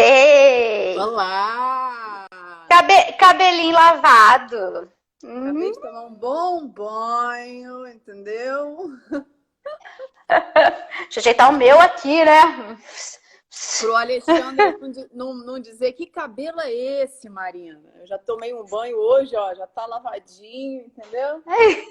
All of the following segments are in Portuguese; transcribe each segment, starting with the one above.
Hey! Olá! Cabelinho lavado. Acabei Uhum. de tomar um bom banho, entendeu? Deixa eu ajeitar o meu aqui, né? Pro Alexandre não dizer que cabelo é esse, Marina. Eu já tomei um banho hoje, ó, já tá lavadinho, entendeu? O quê?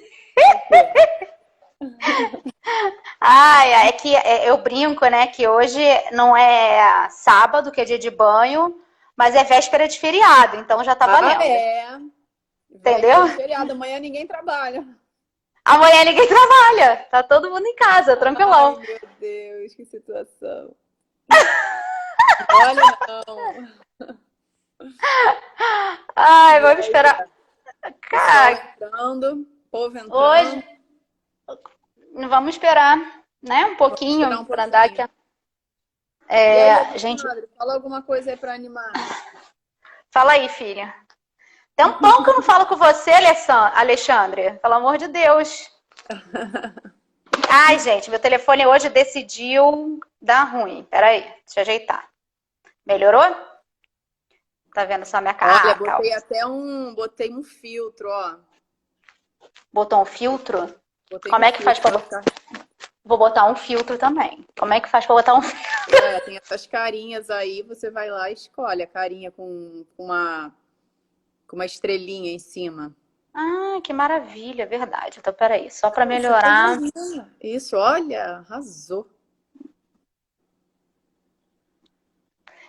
É que eu brinco, né? Que hoje não é sábado, que é dia de banho, mas é véspera de feriado, então já tá Ah, valendo. é. Véspera de Entendeu? feriado, amanhã ninguém trabalha. Amanhã ninguém trabalha, tá todo mundo em casa, Ai, tranquilão. meu Deus, que situação. Olha, não. Ai, E vamos aí, esperar. pessoal Cara, entrando, povo entrando. hoje vamos esperar, né? Um Vamos esperar pouquinho um para dar aqui. pouquinho. E aí, Gente, Alexandre, fala alguma coisa aí pra animar. fala aí, filha. Tempão que eu não falo com você, Alexandre. Pelo amor de Deus. Ai, gente, meu telefone hoje decidiu dar ruim. Peraí, deixa eu ajeitar. Melhorou? Tá vendo só minha cara? Olha, Ah, calma. botei um filtro, ó. Botou um filtro? Botei Como um é que faz filtro pra pra botar? ficar. Vou botar um filtro também. Como é que faz pra botar um filtro? É, tem essas carinhas aí, você vai lá e escolhe a carinha com uma estrelinha em cima. Ah, que maravilha, verdade. Então, peraí, só pra Isso, coisa melhorar. linda. Isso, olha, arrasou.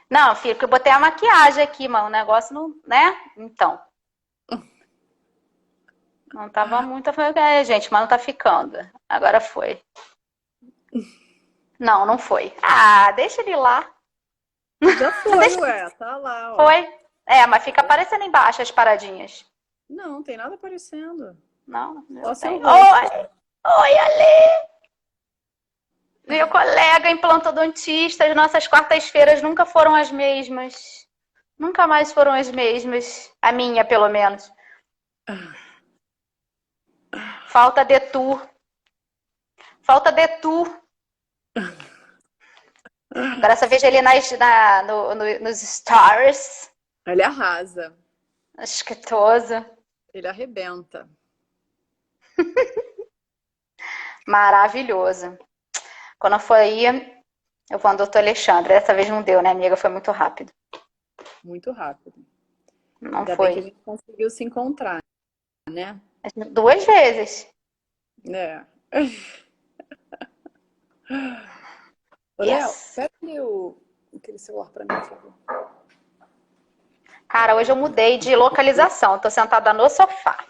Não, filho, porque eu botei a maquiagem aqui, mano. O negócio não, né? Então, não tava muito. Gente, mas não tá ficando. Agora foi. Não, não foi. Ah, deixa ele lá. Já foi, Deixa... ué, tá lá, ó. Foi. É, mas fica aparecendo embaixo as paradinhas. Não, não tem nada aparecendo. Não, eu Só seu tenho. rosto. Oi, Ale! Meu colega implantodontista, as nossas quartas-feiras nunca foram as mesmas. Nunca mais foram as mesmas. A minha, pelo menos. Falta de tour. Falta de tour. Agora só vejo ele nos stars. Ele arrasa. Asquetoso. Ele arrebenta. Maravilhoso. Quando eu for aí, eu vou no doutor Alexandre. Dessa vez não deu, né, amiga? Foi muito rápido. Muito rápido. Não Ainda bem que a foi. gente conseguiu se encontrar, né? 2 vezes. É. Ô, Léo, Yes. pega ali aquele celular pra mim, por favor. Cara, hoje eu mudei de localização. Tô sentada no sofá.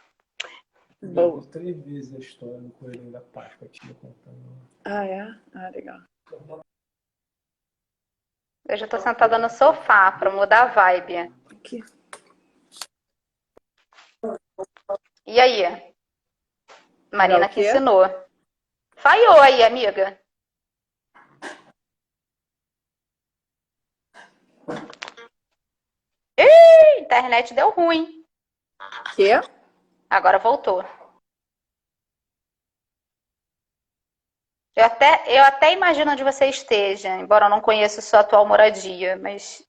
Boa. 3 vezes a história do Coelhinho da Páscoa, a tia contando. Ah, é? Ah, legal. Hoje eu tô sentada no sofá pra mudar a vibe. Aqui. E aí? Já o Marina que quê? ensinou. Falhou aí, amiga. Ih, internet deu ruim. Quê? Agora voltou. Eu até imagino onde você esteja, embora eu não conheça sua atual moradia, mas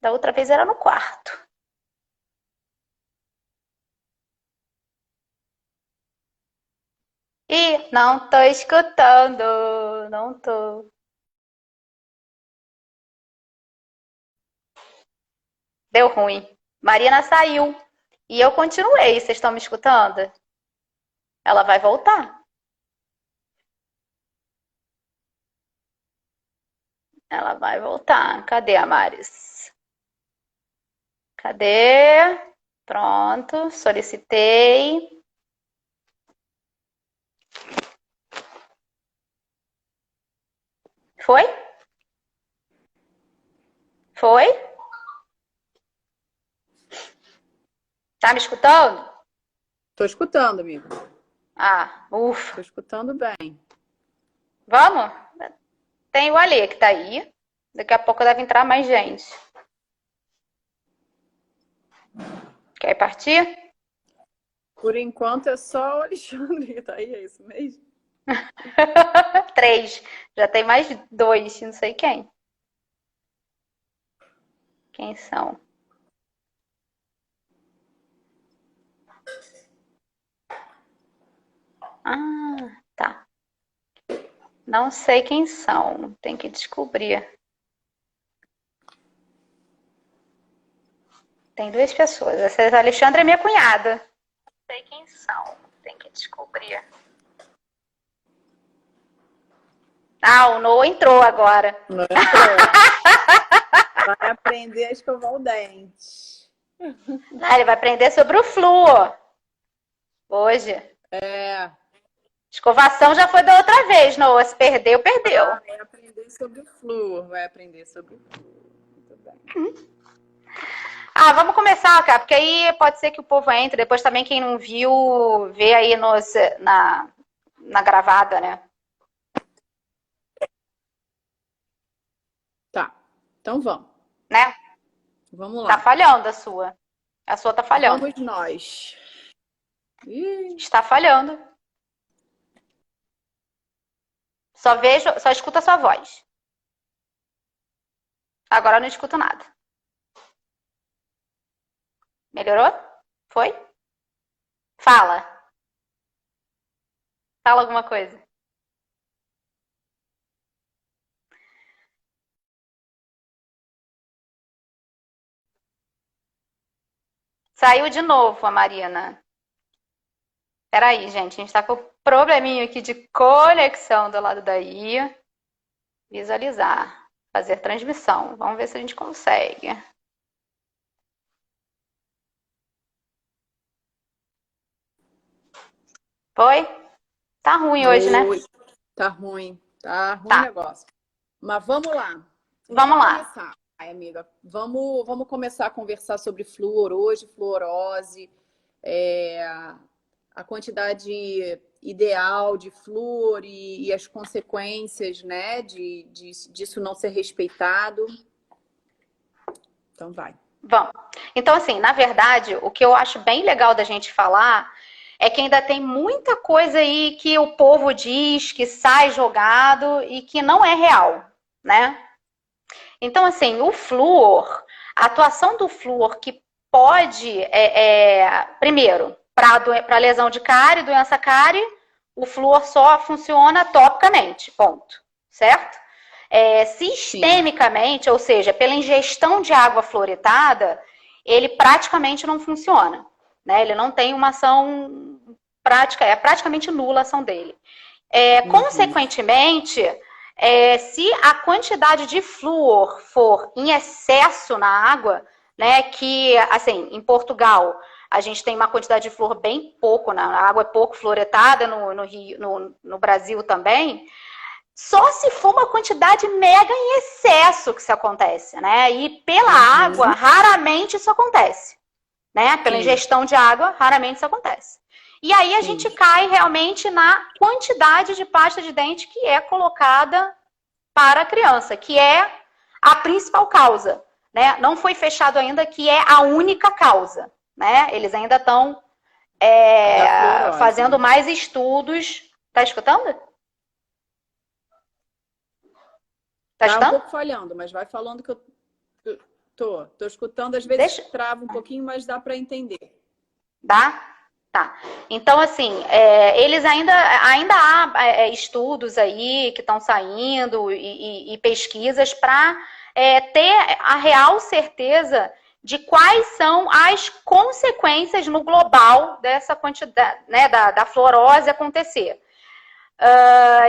da outra vez era no quarto. Ih, não tô escutando, não tô. Deu ruim. Marina saiu e eu continuei. Vocês estão me escutando? Ela vai voltar. Ela vai voltar. Cadê a Maris? Cadê? Pronto, solicitei. Foi? Foi? Tá me escutando? Tô escutando, amigo. Ah, ufa. Tô escutando bem. Vamos? Tem o Alê que tá aí. Daqui a pouco deve entrar mais gente. Quer partir? Por enquanto é só o Alexandre que tá aí, é isso mesmo? 3. Já tem mais 2, não sei quem. Quem são? Ah, tá. Não sei quem são. Tem que descobrir. Tem duas pessoas. Essa Alexandra é minha cunhada. Não sei quem são. Tem que descobrir. Ah, o Noah entrou agora. Não entrou. Vai aprender a escovar o dente. Ah, ele vai aprender sobre o flúor. Hoje. Escovação já foi da outra vez, Noah. Se perdeu, perdeu. Vai aprender sobre o flúor. Vai aprender sobre o flúor. Muito bem. Ah, vamos começar, cara, porque aí pode ser que o povo entre. Depois também quem não viu, vê aí na gravada, né? Tá. Então vamos. Né? Vamos Tá lá. falhando a sua. A sua tá falhando. Vamos nós. Ih, Está falhando. Só escuta a sua voz. Agora eu não escuto nada. Melhorou? Foi? Fala. Fala alguma coisa. Saiu de novo a Marina. Peraí, gente. A gente tá com probleminha aqui de conexão do lado daí. Visualizar. Fazer transmissão. Vamos ver se a gente consegue. Foi? Tá ruim hoje, né? oi. Tá ruim. Tá ruim Tá. o negócio. Mas vamos lá. Vamos lá. Começar. Ai, amiga, vamos começar a conversar sobre flúor hoje, fluorose, a quantidade ideal de flúor e as consequências, né, disso não ser respeitado. Então vai. Bom, então assim, na verdade, o que eu acho bem legal da gente falar é que ainda tem muita coisa aí que o povo diz que sai jogado e que não é real, né? Então, assim, o flúor, a atuação do flúor que pode, primeiro, para lesão de cárie, doença cárie, o flúor só funciona topicamente, ponto, certo? Sistemicamente, ou seja, pela ingestão de água fluoritada, ele praticamente não funciona, né? Ele não tem uma ação prática, é praticamente nula a ação dele. Consequentemente, se a quantidade de flúor for em excesso na água, né, que, assim, em Portugal, a gente tem uma quantidade de flúor bem pouco, né, a água é pouco fluoretada, no Brasil também, só se for uma quantidade mega em excesso que isso acontece, né, e pela água, raramente isso acontece, né, pela ingestão de água, raramente isso acontece. E aí a gente cai realmente na quantidade de pasta de dente que é colocada para a criança, que é a principal causa, né? Não foi fechado ainda que é a única causa, né? Eles ainda estão fazendo mais estudos. Tá escutando? Tá escutando? Tá um pouco falhando, mas vai falando que eu tô escutando. Às vezes trava um pouquinho, mas dá para entender. Dá? Tá. Então, assim, eles ainda há estudos aí que estão saindo e pesquisas para ter a real certeza de quais são as consequências no global dessa quantidade, né, da fluorose acontecer.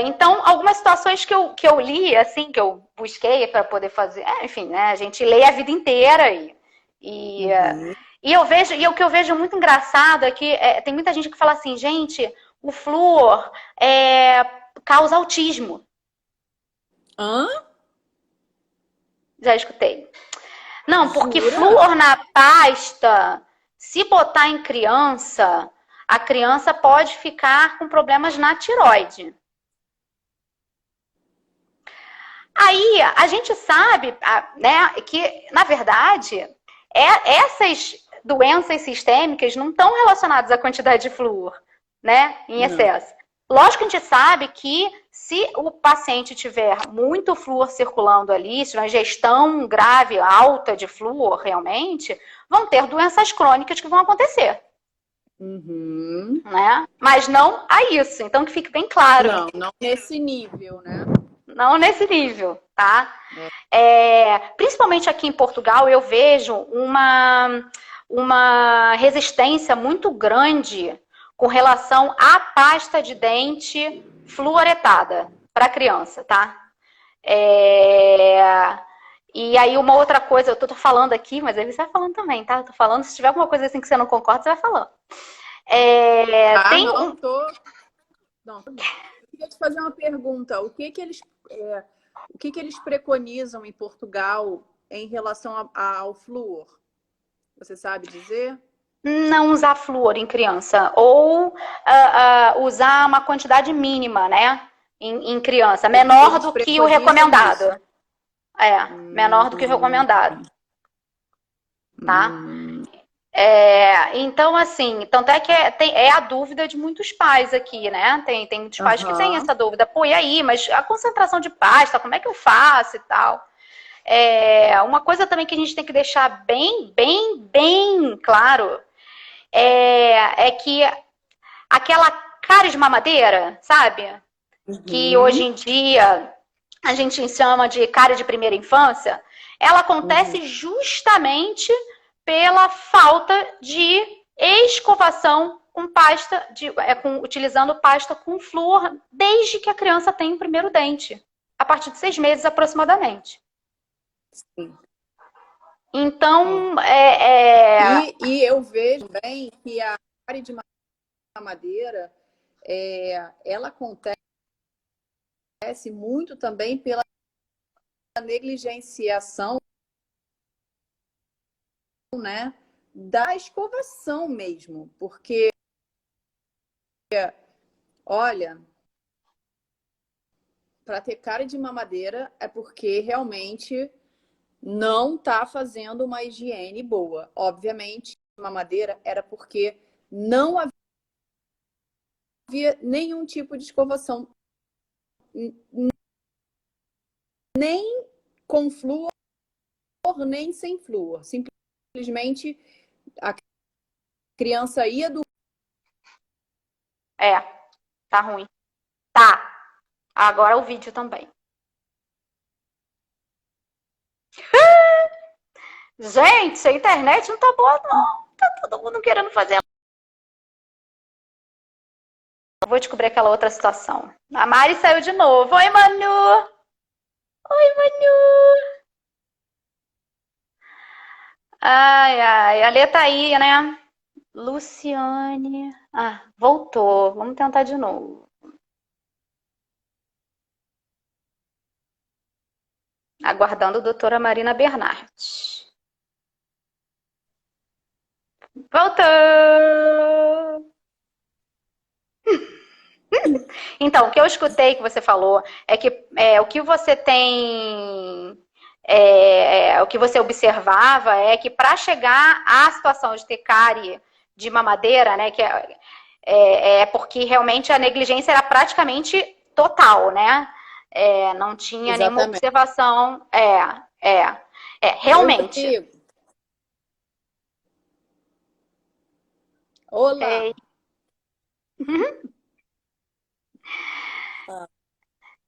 Então, algumas situações que eu li, assim, que eu busquei para poder fazer, enfim, né, a gente lê a vida inteira E o que eu vejo muito engraçado é que tem muita gente que fala assim, gente, o flúor causa autismo. Hã? Já escutei. Não, porque flúor na pasta, se botar em criança, a criança pode ficar com problemas na tireoide. Aí, a gente sabe, né, que, na verdade, essas doenças sistêmicas não estão relacionadas à quantidade de flúor, né, em excesso. Lógico que a gente sabe que Se o paciente tiver muito flúor circulando ali, se tiver ingestão grave, alta de flúor realmente, vão ter doenças crônicas que vão acontecer. Né? Mas não a isso, então que fique bem claro. Não nesse nível, né? Não nesse nível, tá? Principalmente aqui em Portugal, eu vejo uma resistência muito grande com relação à pasta de dente fluoretada para criança, tá? E aí uma outra coisa, eu tô falando aqui, mas aí você vai falando também, tá? Eu tô falando, se tiver alguma coisa assim que você não concorda, você vai falando. Não, eu queria te fazer uma pergunta. O que que eles preconizam em Portugal em relação ao flúor? Você sabe dizer? Não usar flúor em criança. Ou usar uma quantidade mínima, né? Em criança. Menor do que o recomendado. Menor do que o recomendado. Tá? Então, assim, tanto é que é a dúvida de muitos pais aqui, né? Tem muitos pais que têm essa dúvida. Pô, e aí? Mas a concentração de pasta, como é que eu faço e tal? Uma coisa também que a gente tem que deixar bem claro é que aquela cárie de mamadeira, sabe? Que hoje em dia a gente chama de cárie de primeira infância, ela acontece justamente pela falta de escovação com pasta, utilizando pasta com flúor desde que a criança tem o primeiro dente, a partir de 6 meses aproximadamente. Sim. Então, E eu vejo bem que a cárie de mamadeira, ela acontece muito também pela negligenciação, né, da escovação mesmo, porque, olha, para ter cárie de mamadeira é porque realmente não está fazendo uma higiene boa. Obviamente, mamadeira era porque não havia nenhum tipo de escovação, nem com flúor, nem sem flúor. Simplesmente a criança ia do... tá ruim. Tá. Agora o vídeo também. Gente, a internet não tá boa, não. Tá todo mundo querendo fazer. Vou descobrir aquela outra situação. A Mari saiu de novo. Oi, Manu! Oi, Manu! Ai, a Lê tá aí, né? Luciane. Voltou. Vamos tentar de novo. Aguardando a doutora Marina Bernardi. Voltou! Então, o que eu escutei que você falou é que o que você tem, o que você observava é que para chegar à situação de ter cárie de mamadeira, né, que é porque realmente a negligência era praticamente total, né? Não tinha nenhuma observação. Realmente. Olá!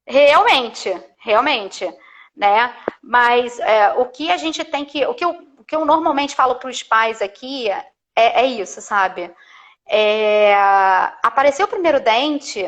Realmente, né? Mas o que a gente tem que... O que eu normalmente falo para os pais aqui é isso, sabe? Apareceu o primeiro dente,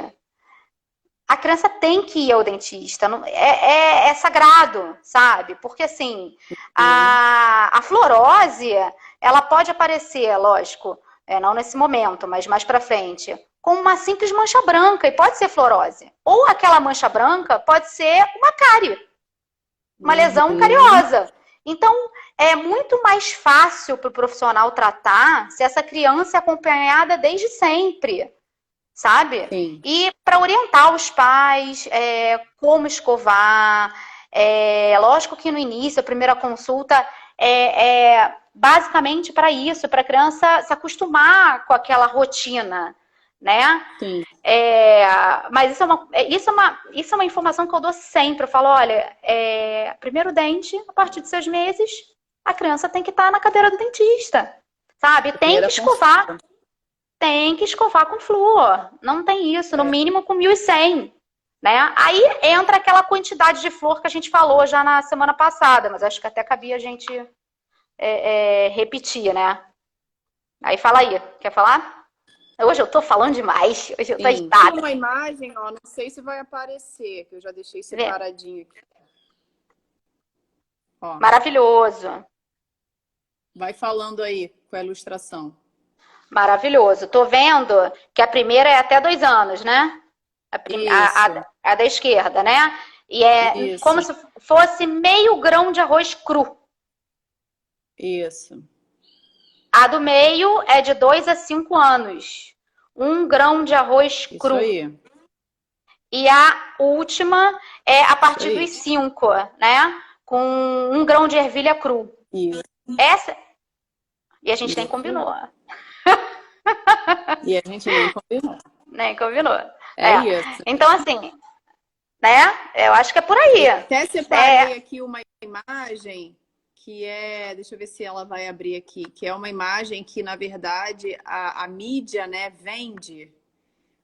a criança tem que ir ao dentista. É sagrado, sabe? Porque, assim, a fluorose, ela pode aparecer, lógico, não nesse momento, mas mais pra frente, com uma simples mancha branca, e pode ser fluorose. Ou aquela mancha branca pode ser uma cárie, uma lesão cariosa. Então, é muito mais fácil para o profissional tratar se essa criança é acompanhada desde sempre, sabe? Sim. E para orientar os pais como escovar. Lógico que no início, a primeira consulta basicamente para isso, para a criança se acostumar com aquela rotina, né? Sim. Mas isso é uma informação que eu dou sempre. Eu falo, olha, primeiro dente, a partir de 6 meses, a criança tem que estar na cadeira do dentista, sabe? Tem que escovar. Tem que escovar com flúor. Não tem isso, no mínimo com 1.100. Né? Aí entra aquela quantidade de flúor que a gente falou já na semana passada, mas acho que até cabia a gente repetir, né? Aí fala aí, quer falar? Hoje eu tô falando demais, hoje eu tô agitada. Tem uma imagem, ó, não sei se vai aparecer, que eu já deixei separadinho aqui. Ó. Maravilhoso. Vai falando aí com a ilustração. Maravilhoso. Tô vendo que a primeira é até 2 anos, né? A da esquerda, né? E é como se fosse meio grão de arroz cru. Isso. A do meio é de 2 a 5 anos. 1 grão de arroz cru. Isso aí. E a última é a partir dos 5, né? Com 1 grão de ervilha cru. Isso. Essa... E a gente nem combinou. E a gente nem combinou. Nem combinou. Isso. Então, assim, né? Eu acho que é por aí. Até separei aqui uma imagem que deixa eu ver se ela vai abrir aqui, que é uma imagem que, na verdade, a mídia, né, vende,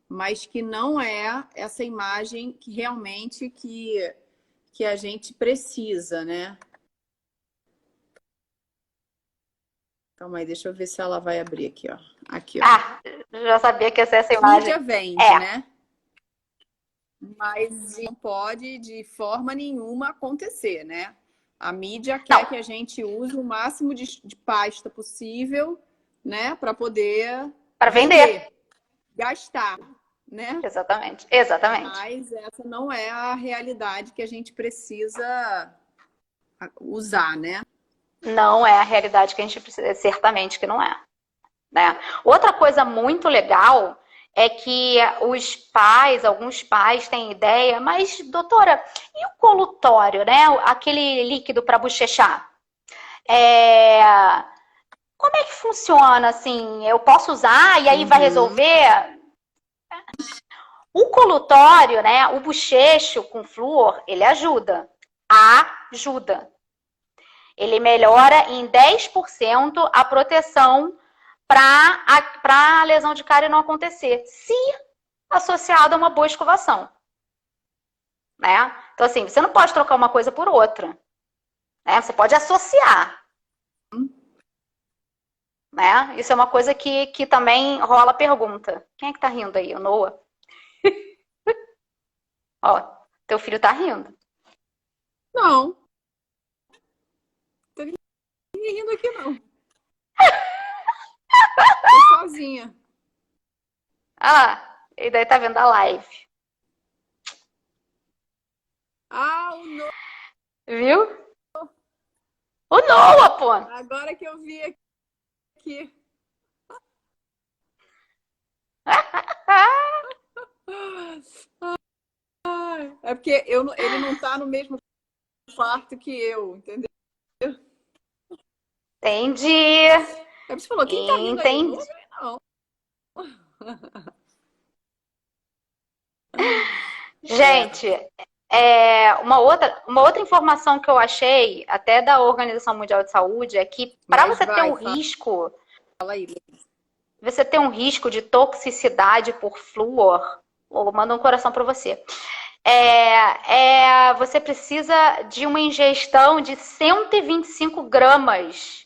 mas que não é essa imagem que realmente que a gente precisa, né? Calma aí, deixa eu ver se ela vai abrir aqui, ó. Aqui, ó. Já sabia que ia ser essa imagem. A mídia vende, né? Mas não pode de forma nenhuma acontecer, né? A mídia quer que a gente use o máximo de pasta possível, né? Para poder... Para vender. Gastar, né? Exatamente. Mas essa não é a realidade que a gente precisa usar, né? Não é a realidade que a gente precisa, certamente que não é. Né? Outra coisa muito legal é que alguns pais têm ideia, mas, doutora, e o colutório, né? Aquele líquido para bochechar? Como é que funciona, assim? Eu posso usar e aí vai resolver? O colutório, né? O bochecho com flúor, ele ajuda. Ajuda. Ele melhora em 10% a proteção para a lesão de cárie não acontecer, se associado a uma boa escovação. Né? Então, assim, você não pode trocar uma coisa por outra. Né? Você pode associar. Né? Isso é uma coisa que também rola pergunta. Quem é que tá rindo aí? O Noah? Ó, teu filho tá rindo. Não. Tô ninguém rindo aqui, não. Tô sozinha. E daí tá vendo a live. O Noah. Viu? O Noah, pô! Agora que eu vi aqui. É porque ele não tá no mesmo quarto que eu, entendeu? Entendi. Você falou, quem tá rindo aí? Não. Gente, uma outra informação que eu achei, até da Organização Mundial de Saúde, é que para você ter um risco... Fala aí. Você ter um risco de toxicidade por flúor, ou manda um coração para você. Você precisa de uma ingestão de 125 gramas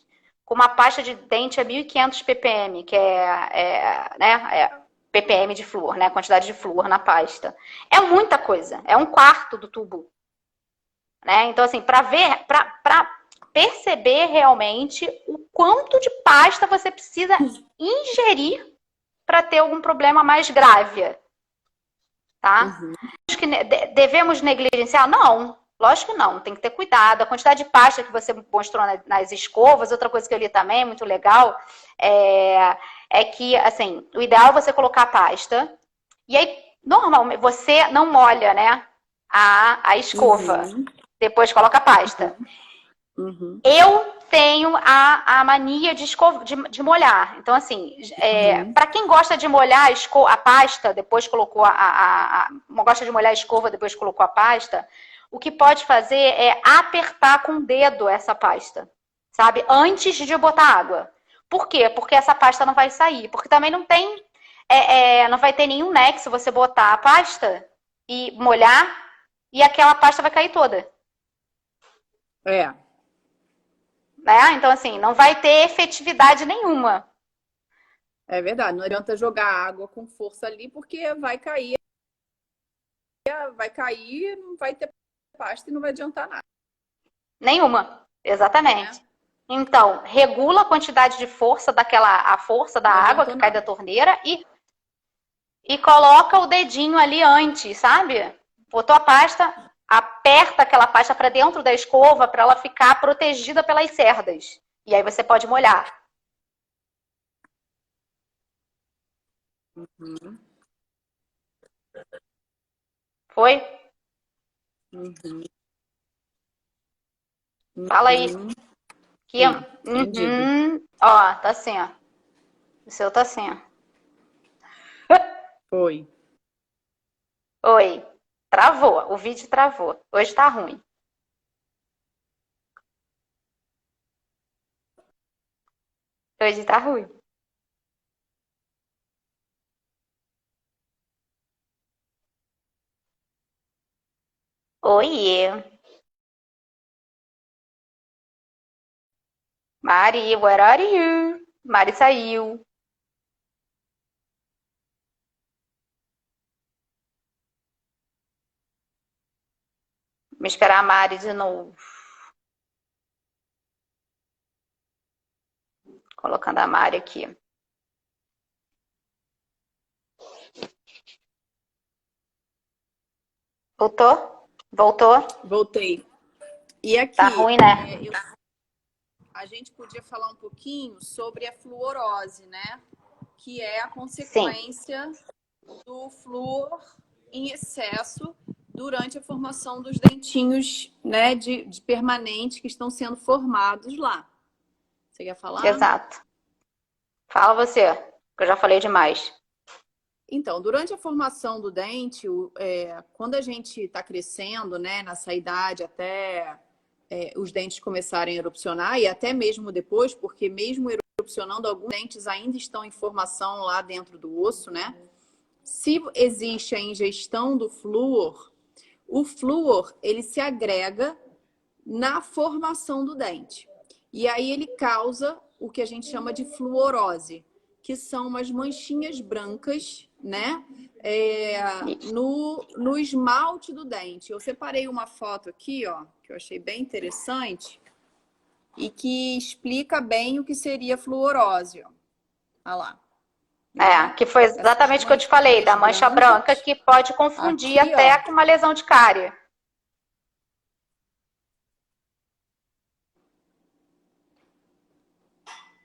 com uma pasta de dente a 1.500 ppm, que ppm de flúor, né? A quantidade de flúor na pasta. É muita coisa, é 1/4 do tubo. Né? Então, assim, para perceber realmente o quanto de pasta você precisa ingerir para ter algum problema mais grave. Tá? Acho que devemos negligenciar? Não, lógico que não. Tem que ter cuidado. A quantidade de pasta que você mostrou nas escovas, outra coisa que eu li também, muito legal, é que, assim, o ideal é você colocar a pasta e aí, normalmente, você não molha, né, a escova. Depois coloca a pasta. Uhum. Eu tenho a mania de molhar. Então, assim, Uhum. para quem gosta de molhar a pasta, depois colocou gosta de molhar a escova, depois colocou a pasta, o que pode fazer é apertar com o dedo essa pasta, sabe? Antes de botar água. Por quê? Porque essa pasta não vai sair. Porque também não tem, não vai ter nenhum nexo você botar a pasta e molhar e aquela pasta vai cair toda. É, Né? Então, assim, não vai ter efetividade nenhuma. é verdade. Não adianta jogar água com força ali, porque vai cair, não vai ter pasta e não vai adiantar nada, Nenhuma. né? Exatamente. Então, regula a quantidade de força a força da Não água adiantou que cai da nada. torneira e coloca o dedinho ali antes, sabe? Botou a pasta, aperta aquela pasta para dentro da escova para ela ficar protegida pelas cerdas. E aí você pode molhar. Uhum. Foi? Uhum. Fala aí. Uhum. Aqui, ó. Sim, entendido. Ó, tá assim, ó. O seu tá assim, ó. Foi. Oi. Travou. O vídeo travou. Hoje tá ruim. Hoje tá ruim. Oiê. Mari, where are you? Mari saiu. Vou esperar a Mari de novo. Colocando a Mari aqui. Voltou? Voltou? Voltei. E Tá aqui, ruim, né? a gente podia falar um pouquinho sobre a fluorose, né? Que é a Sim, consequência do flúor em excesso durante a formação dos dentinhos, né, de permanente que estão sendo formados lá. Você quer falar? exato. Fala você, que eu já falei demais. Então, durante a formação do dente, quando a gente está crescendo, né, nessa idade até os dentes começarem a erupcionar, e até mesmo depois, porque mesmo erupcionando, alguns dentes ainda estão em formação lá dentro do osso, né? Se existe a ingestão do flúor, o flúor ele se agrega na formação do dente. E aí ele causa o que a gente chama de fluorose, que são umas manchinhas brancas, né? No esmalte do dente. Eu separei uma foto aqui, ó, que eu achei bem interessante e que explica bem o que seria fluorose. Ó. Olha lá. É, Né? que foi Essas exatamente o que eu te falei, manchinhas da mancha branca, brancas. que pode confundir Aqui, até ó. com uma lesão de cárie.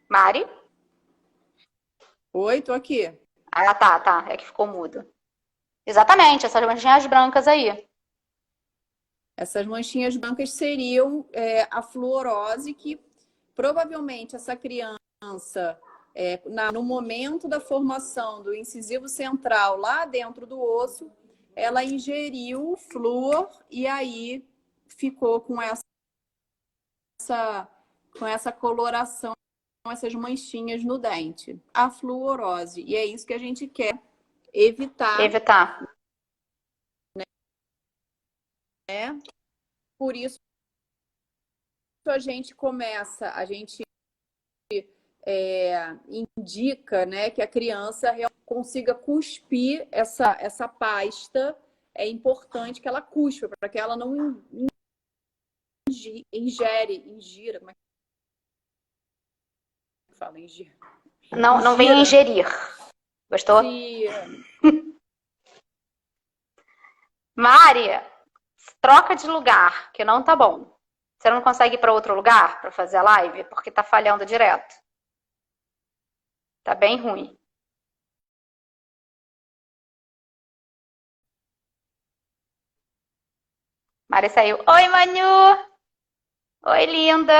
Mari? Oi, tô aqui. Ah, tá. É que ficou mudo. Exatamente, essas manchinhas brancas aí. Essas manchinhas brancas seriam a fluorose que provavelmente essa criança, no momento da formação do incisivo central lá dentro do osso, ela ingeriu flúor e aí ficou com essa coloração, essas manchinhas no dente. A fluorose. E é isso que a gente quer evitar, Evitar. né? Por isso a gente indica, né, que a criança consiga cuspir essa pasta. É importante que ela cuspa, para que ela não ingira, como é que fala? Não venha Ingira. ingerir. Gostou? Se... Mari, troca de lugar, que não tá bom. Você não consegue ir para outro lugar para fazer a live? Porque tá falhando direto. Tá bem ruim. Mari saiu. Oi, Manu! Oi, linda.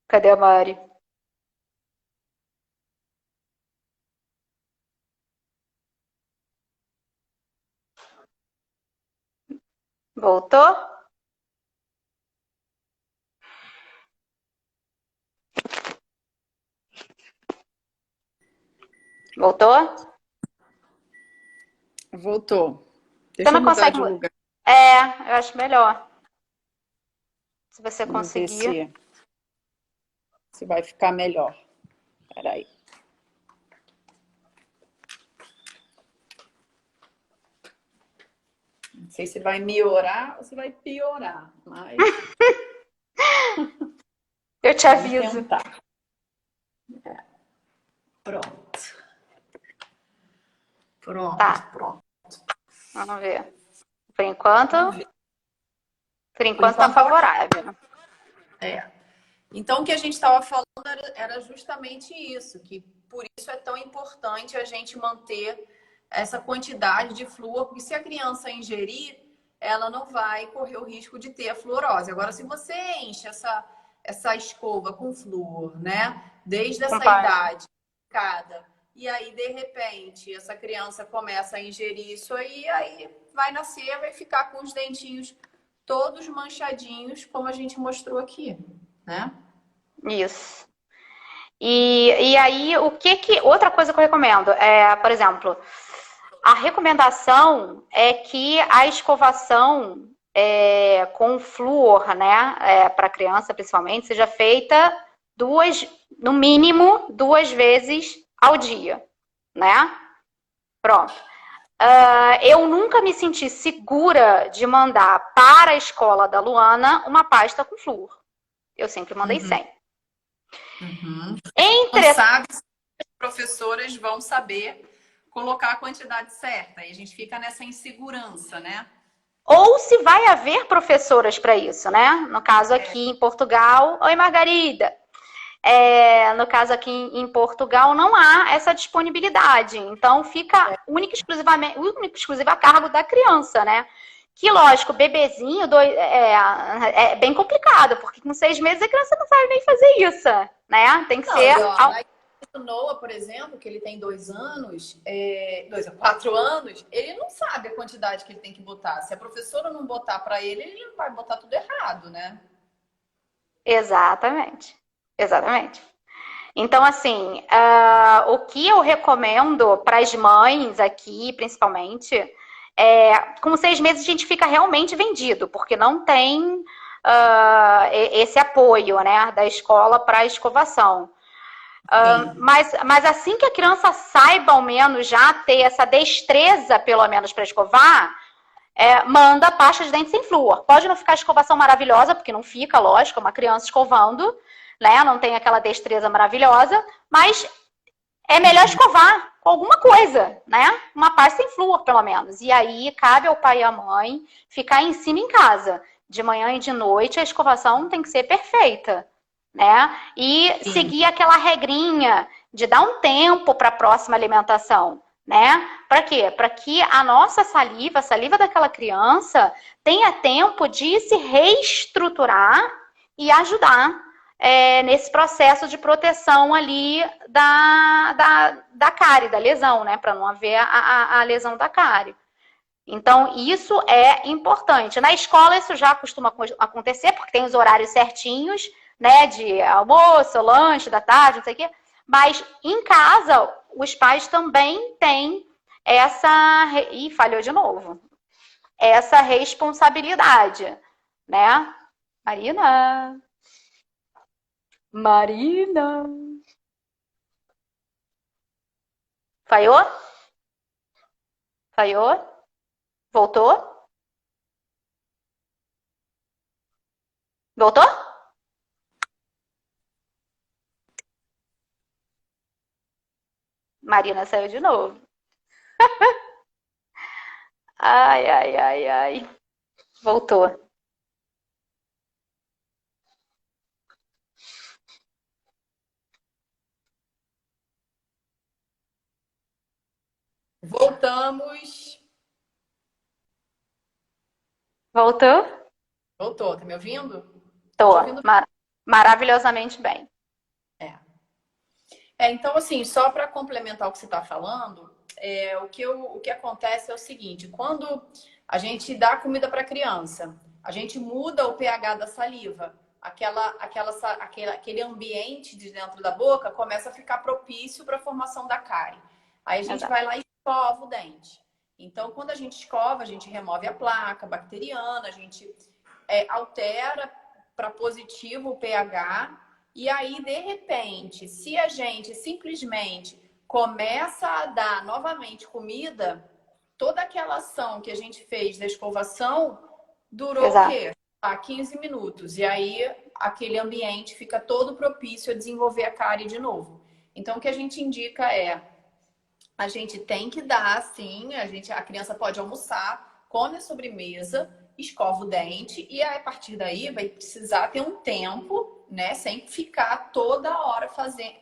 Cadê a Mari? Voltou? Voltou? Voltou. Você Deixa não eu mudar consegue. de lugar. É, eu acho melhor. Se você Vamos ver conseguir. se vai ficar melhor. Peraí. Não sei se vai melhorar ou se vai piorar, mas Eu te vamos aviso. tentar. Pronto. Pronto, Tá, pronto. vamos ver. Por enquanto, Vamos ver. por Por enquanto tá enquanto tá ok. favorável. É. Então, o que a gente estava falando era justamente isso, que por isso é tão importante a gente manter essa quantidade de flúor, porque se a criança ingerir, ela não vai correr o risco de ter a fluorose. Agora, se você enche essa escova com flúor, né, desde essa Companhe. idade, cada, e aí, de repente, essa criança começa a ingerir isso aí vai nascer, vai ficar com os dentinhos todos manchadinhos, como a gente mostrou aqui, né? Isso. E aí, o que que. Outra coisa que eu recomendo é, por exemplo, a recomendação é que a escovação com flúor, né, para criança principalmente, seja feita no mínimo 2 vezes ao dia, né? Pronto. Eu nunca me senti segura de mandar para a escola da Luana uma pasta com flúor. Eu sempre mandei Uhum. sem. Uhum. Não Entre sabe se as professoras vão saber colocar a quantidade certa. E a gente fica nessa insegurança, né? Ou se vai haver professoras para isso, né? No caso aqui em Portugal, oi Margarida. No caso aqui em Portugal não há essa disponibilidade, então fica única e exclusiva a cargo da criança, né? Que lógico, bebezinho é bem complicado, porque com 6 meses a criança não sabe nem fazer isso, né? Tem que Não, ser. e ó, mas o Noah, por exemplo, que ele tem 2 anos, 4 anos, ele não sabe a quantidade que ele tem que botar. Se a professora não botar para ele, ele vai botar tudo errado, né? Exatamente, exatamente. Então, assim, o que eu recomendo para as mães aqui, principalmente, com 6 meses a gente fica realmente vendido, porque não tem esse apoio, né, da escola para a escovação. Mas assim que a criança saiba, ao menos, já ter essa destreza, pelo menos, para escovar, manda pasta de dente sem flúor. Pode não ficar a escovação maravilhosa, porque não fica, lógico, uma criança escovando, né? Não tem aquela destreza maravilhosa, mas é melhor escovar com alguma coisa, né? Uma pasta sem flúor, pelo menos. E aí cabe ao pai e à mãe ficar em cima em casa. De manhã e de noite a escovação tem que ser perfeita, né? E Sim. seguir aquela regrinha de dar um tempo para a próxima alimentação, né? Para quê? Para que a nossa saliva, a saliva daquela criança, tenha tempo de se reestruturar e ajudar nesse processo de proteção ali da cárie, da lesão, né? Para não haver a lesão da cárie. Então, isso é importante. Na escola, isso já costuma acontecer, porque tem os horários certinhos, né? De almoço, lanche, da tarde, não sei o quê. Mas em casa, os pais também têm essa. Ih, falhou de novo. Essa responsabilidade, né? Marina. Marina. Falhou? Falhou? Voltou? Voltou? Marina saiu de novo. Ai, ai, ai, ai. Voltou. Voltamos. Voltou? Voltou, tá me ouvindo? Tô. Tô ouvindo. Maravilhosamente bem. Então, assim, só para complementar o que você está falando, o que acontece é o seguinte: quando a gente dá comida para a criança, a gente muda o pH da saliva, aquele ambiente de dentro da boca começa a ficar propício para a formação da cárie. Aí a gente Exato. vai lá e escova o dente. Então, quando a gente escova, a gente remove a placa bacteriana, a gente altera para positivo o pH. E aí, de repente, se a gente simplesmente começa a dar novamente comida, toda aquela ação que a gente fez da escovação durou o Exato. quê? 15 minutos. E aí, aquele ambiente fica todo propício a desenvolver a cárie de novo. Então, o que a gente indica a gente tem que dar, sim, a criança pode almoçar, come a sobremesa, escova o dente e aí, a partir daí vai precisar ter um tempo, né, sem ficar toda hora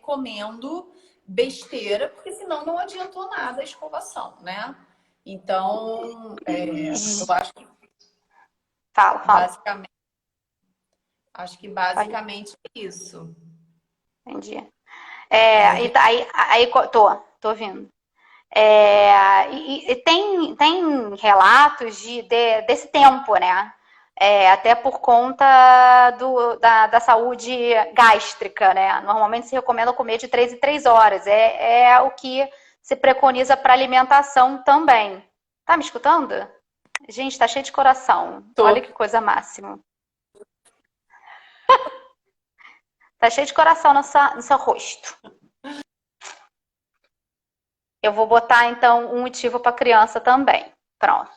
comendo besteira, porque senão não adiantou nada a escovação, né? Então, eu acho que Fala. basicamente é isso. Entendi. Tô ouvindo. E tem relatos desse tempo, né? Até por conta da saúde gástrica, né? Normalmente se recomenda comer de 3 em 3 horas. É o que se preconiza para alimentação também. Tá me escutando? Gente, tá cheio de coração. Olha que coisa máxima. Tá cheio de coração no seu rosto. Eu vou botar, então, um motivo para criança também. Pronto.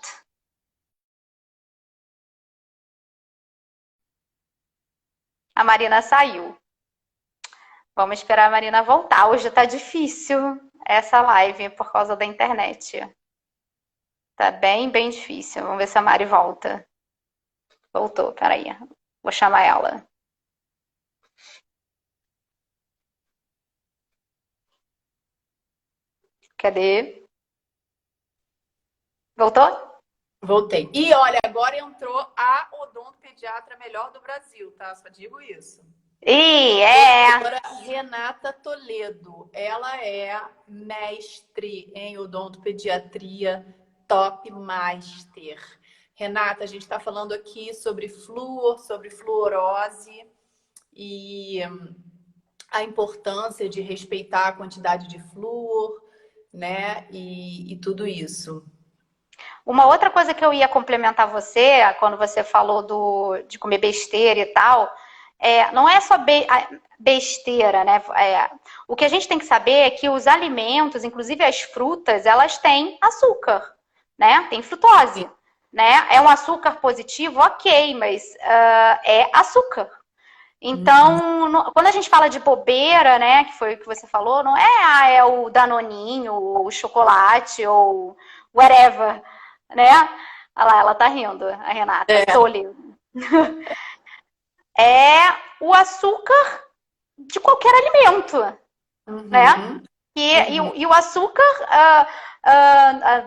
A Marina saiu. Vamos esperar a Marina voltar. Hoje tá difícil essa live por causa da internet. Tá bem, bem difícil. Vamos ver se a Mari volta. Voltou, peraí. Vou chamar ela. Cadê? Voltou? Voltei. E olha, agora entrou a odontopediatra melhor do Brasil, tá? Só digo isso. Doutora Renata Toledo. Ela é mestre em odontopediatria, top master. Renata, a gente está falando aqui sobre flúor, sobre fluorose e a importância de respeitar a quantidade de flúor, né? E tudo isso. Uma outra coisa que eu ia complementar você, quando você falou de comer besteira e tal, não é só besteira, né? O que a gente tem que saber é que os alimentos, inclusive as frutas, elas têm açúcar, né? Tem frutose, né? É um açúcar positivo, ok, mas é açúcar. Então, quando a gente fala de bobeira, né, que foi o que você falou, não é o danoninho, ou o chocolate, ou whatever, né? Olha lá, ela tá rindo, a Renata. Toledo. É o açúcar de qualquer alimento, né? E o açúcar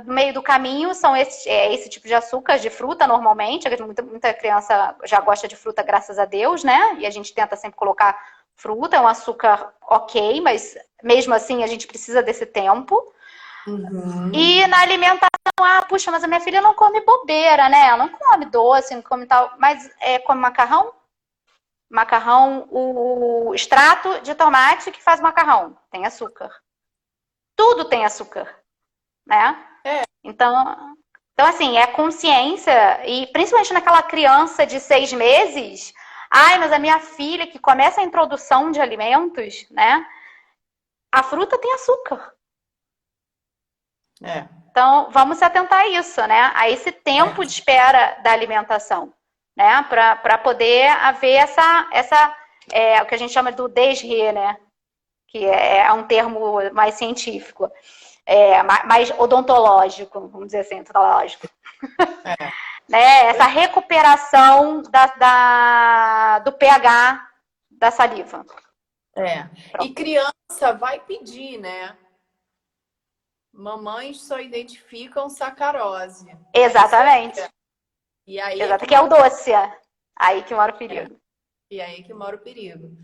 no meio do caminho são esse tipo de açúcar de fruta, normalmente. Muita criança já gosta de fruta, graças a Deus, né? E a gente tenta sempre colocar fruta, é um açúcar ok, mas mesmo assim a gente precisa desse tempo. E na alimentação, puxa, mas a minha filha não come bobeira, né? Ela não come doce, não come tal, mas come macarrão. Macarrão, o extrato de tomate que faz macarrão, tem açúcar. Tudo tem açúcar, né? Então, assim, é consciência, e principalmente naquela criança de 6 meses, mas a minha filha que começa a introdução de alimentos, né? A fruta tem açúcar. Então, vamos se atentar a isso, né? A esse tempo de espera da alimentação, né? Para poder haver o que a gente chama do DSRE, né? Que é um termo mais científico, mais odontológico, vamos dizer assim, odontológico. Né? Essa recuperação do pH da saliva. E criança vai pedir, né? Mamães só identificam sacarose. Exatamente. E aí Exato, que é o doce. Aí que mora o perigo. E aí que mora o perigo.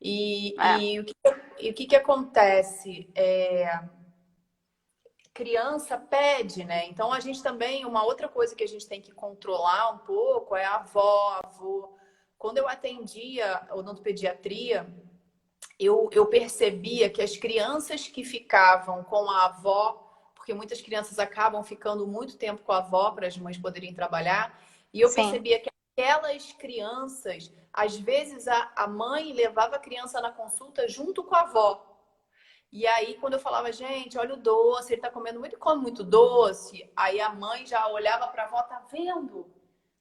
E, É. e o que que acontece? Criança pede, né? Então a gente também, uma outra coisa que a gente tem que controlar um pouco é a avó, avô. Quando eu atendia odontopediatria, eu percebia que as crianças que ficavam com a avó, porque muitas crianças acabam ficando muito tempo com a avó para as mães poderem trabalhar, e eu Sim. percebia que aquelas crianças, às vezes a mãe levava a criança na consulta junto com a avó. E aí, quando eu falava, gente, olha o doce, ele tá comendo muito, come muito doce. Aí a mãe já olhava pra avó, tá vendo?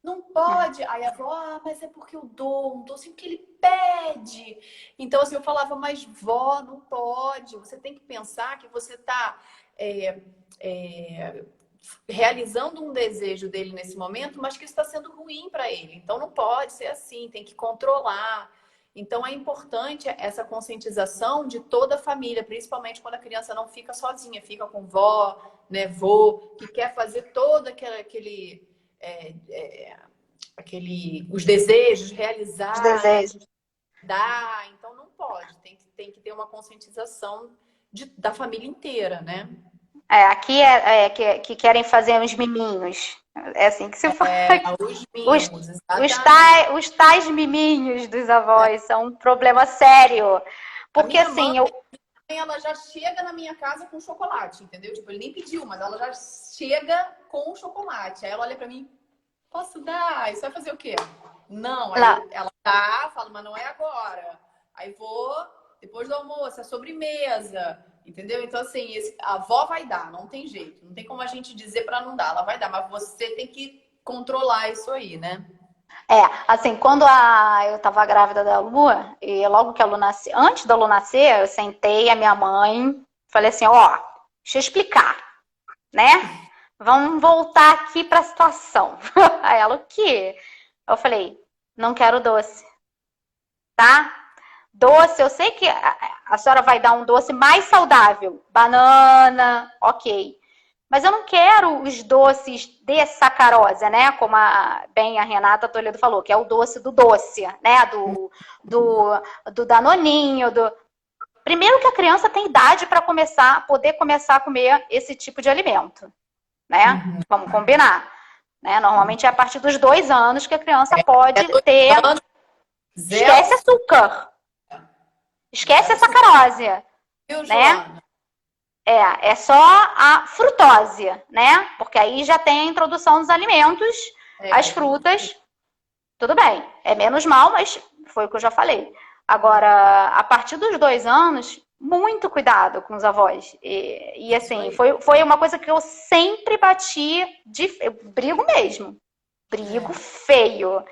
Não pode. Aí a avó, mas é porque eu dou um doce que ele pede. Então, assim, eu falava, mas vó, não pode. Você tem que pensar que você tá realizando um desejo dele nesse momento, mas que está sendo ruim para ele. Então, não pode ser assim, tem que controlar. Então, é importante essa conscientização de toda a família, principalmente quando a criança não fica sozinha, fica com vó, né, vô, que quer fazer todo os desejos, Os realizar, né, desejos. dar. Então, não pode. Tem que ter uma conscientização da família inteira, né? Aqui que querem fazer uns miminhos. É assim que se fala. Os Os, mimos, os tais miminhos dos avós são um problema sério. Porque minha mãe, assim, ela já chega na minha casa com chocolate, entendeu? Tipo, ele nem pediu, mas ela já chega com o chocolate. Aí ela olha pra mim, posso dar? Isso vai fazer o quê? Não, aí não, ela tá, fala, mas não é agora. Aí vou, depois do almoço, é sobremesa, entendeu? Então, assim, a avó vai dar, não tem jeito. Não tem como a gente dizer pra não dar, ela vai dar, mas você tem que controlar isso aí, né? assim, quando eu tava grávida da Lu, e logo que a Lu nasceu, antes da Lu nascer, eu sentei a minha mãe, falei assim, ó, deixa eu explicar, né? Vamos voltar aqui pra situação. Aí ela, o quê? Eu falei, não quero doce, tá? Doce, eu sei que a senhora vai dar um doce mais saudável, banana, ok. Mas eu não quero os doces de sacarose, né? Como bem a Renata Toledo falou, que é o doce, né? Do Danoninho. Primeiro que a criança tem idade para poder começar a comer esse tipo de alimento, né? Vamos combinar. Né? Normalmente é a partir dos 2 anos que a criança pode ter. Esquece açúcar. Esquece a sacarose. Né? É só a frutose, né? Porque aí já tem a introdução dos alimentos, as frutas. Tudo bem, é menos mal, mas foi o que eu já falei. Agora, a partir dos 2 anos, muito cuidado com os avós. E assim, foi uma coisa que eu sempre bati, eu brigo mesmo. Brigo feio.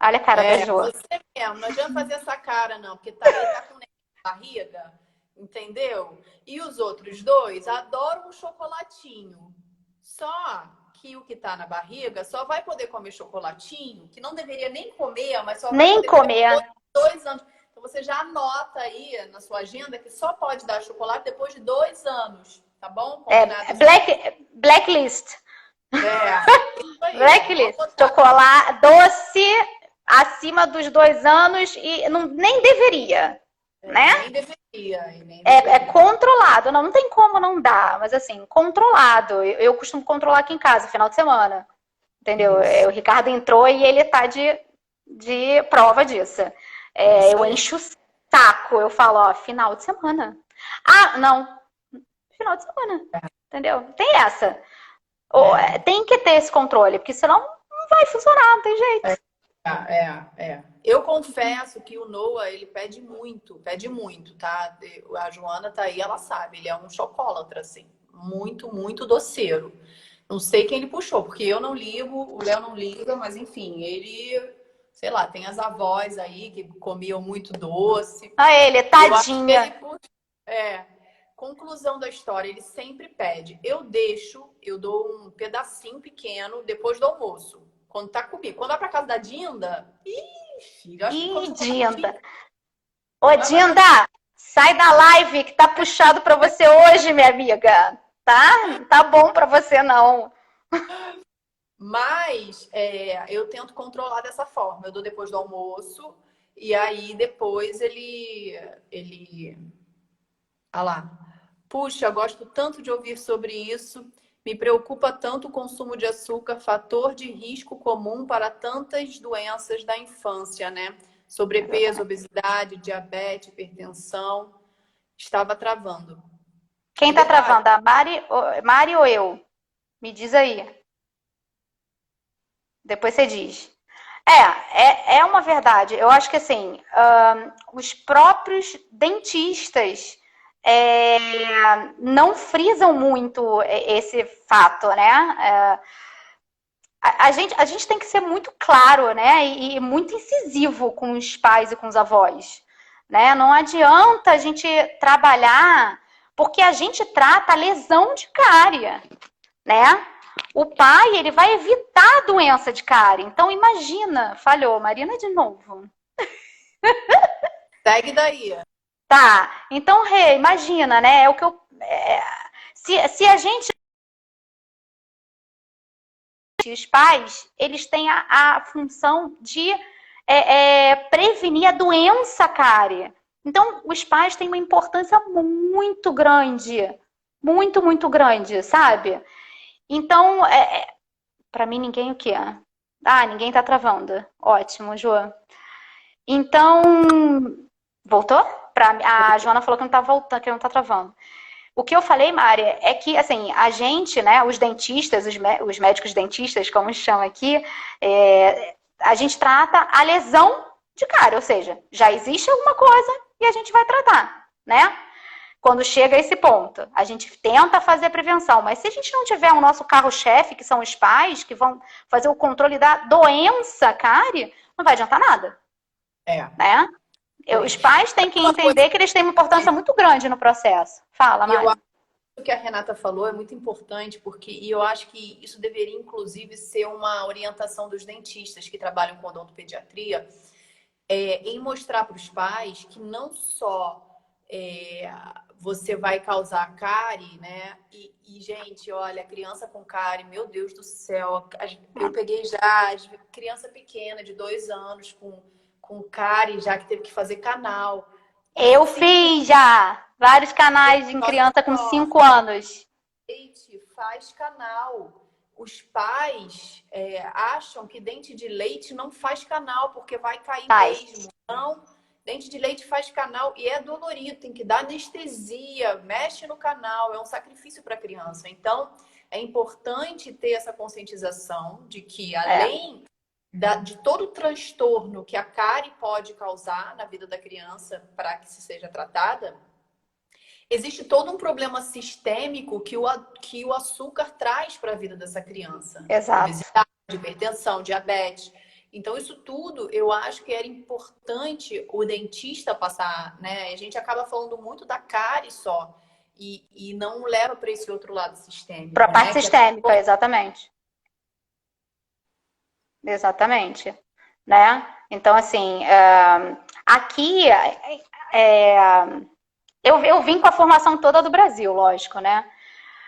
Olha a cara da Jo. Você mesmo, não adianta fazer essa cara, não, porque tá com barriga, entendeu? E os outros dois adoram um chocolatinho. Só que o que tá na barriga só vai poder comer chocolatinho, que não deveria nem comer, mas só vai nem poder comer. Depois de 2 anos. Então você já anota aí na sua agenda que só pode dar chocolate depois de 2 anos, tá bom? Blacklist. Blacklist. Chocolate doce acima dos 2 anos e nem deveria, né? Nem deveria. É controlado. Não tem como não dar, mas assim, controlado. Eu costumo controlar aqui em casa, final de semana. Entendeu? O Ricardo entrou e ele tá de prova disso. Eu encho o saco. Eu falo, ó, final de semana. Ah, não. Final de semana. Entendeu? Tem essa. Tem que ter esse controle, porque senão não vai funcionar, não tem jeito. Eu confesso que o Noah, ele pede muito, tá? A Joana tá aí, ela sabe, ele é um chocolatra, assim, muito, muito doceiro. Não sei quem ele puxou, porque eu não ligo, o Léo não liga, mas enfim, ele, sei lá, tem as avós aí que comiam muito doce. Ele, tadinha. Conclusão da história, ele sempre pede. Eu dou um pedacinho pequeno depois do almoço. Quando tá comigo. Quando vai pra casa da Dinda, filho, Dinda. Ô, Dinda, sai da live que tá puxado pra você hoje, minha amiga. tá? Tá bom pra você, não. Mas eu tento controlar dessa forma. Eu dou depois do almoço e aí depois ele... Ah lá. Puxa, gosto tanto de ouvir sobre isso. Me preocupa tanto o consumo de açúcar, fator de risco comum para tantas doenças da infância, né? Sobrepeso, obesidade, diabetes, hipertensão. Estava travando. Quem E tá detalhe, travando? A Mari ou eu? Me diz aí. Depois você diz. É uma verdade. Eu acho que assim, os próprios dentistas não frisam muito esse fato, né? A gente tem que ser muito claro, né? E muito incisivo com os pais e com os avós, né? Não adianta a gente trabalhar porque a gente trata a lesão de cárie, né? O pai, ele vai evitar a doença de cárie. Então, imagina, falhou, Marina de novo. segue daí. Tá, então, Rê, imagina, né? É o que eu. Se a gente. Os pais, eles têm a função de prevenir a doença cárie. Então, os pais têm uma importância muito grande. Muito, muito grande, sabe? Então, para mim, ninguém o quê? Ah, ninguém tá travando. Ótimo, João. Então, voltou? A Joana falou que não tá voltando, que não tá travando. O que eu falei, Mari, é que, assim, a gente, né, os dentistas, os médicos dentistas, como chama aqui, a gente trata a lesão de cárie, ou seja, já existe alguma coisa e a gente vai tratar, né? Quando chega a esse ponto, a gente tenta fazer a prevenção, mas se a gente não tiver o nosso carro-chefe, que são os pais, que vão fazer o controle da doença cárie, não vai adiantar nada. Né? Os pais têm que entender que eles têm uma importância muito grande no processo. Fala, Mari. Eu acho que o que a Renata falou é muito importante, e eu acho que isso deveria, inclusive, ser uma orientação dos dentistas que trabalham com odontopediatria, em mostrar para os pais que não só você vai causar cárie, né? E, gente, olha, criança com cárie, meu Deus do céu, eu peguei já criança pequena de 2 anos com cárie, já que teve que fazer canal. Eu fiz já vários canais em criança com 5 anos. Leite faz canal. Os pais acham que dente de leite não faz canal, porque vai cair mesmo. Não, dente de leite faz canal e é dolorido, tem que dar anestesia, mexe no canal, é um sacrifício para a criança. Então, é importante ter essa conscientização de que, além de todo o transtorno que a cárie pode causar na vida da criança para que se seja tratada, existe todo um problema sistêmico que o açúcar traz para a vida dessa criança. Exato. Obesidade, hipertensão, diabetes. Então, isso tudo, eu acho que era importante o dentista passar, né? A gente acaba falando muito da cárie só e não leva para esse outro lado sistêmico. Para a parte sistêmica, exatamente. Exatamente. Né? Então, assim, aqui eu vim com a formação toda do Brasil, lógico, né?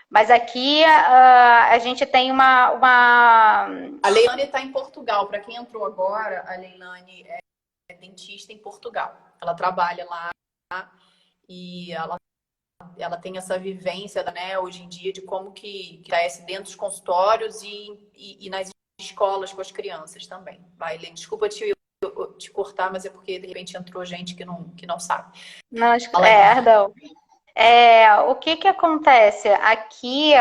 Mas aqui a gente tem uma... A Leilane está em Portugal. Para quem entrou agora, a Leilane é dentista em Portugal. Ela trabalha lá e ela tem essa vivência, né, hoje em dia, de como que é dentro dos consultórios e nas escolas com as crianças também. Vai, Leilane, desculpa te cortar, mas é porque de repente entrou gente que não sabe. Não, perdão. O que acontece? Aqui,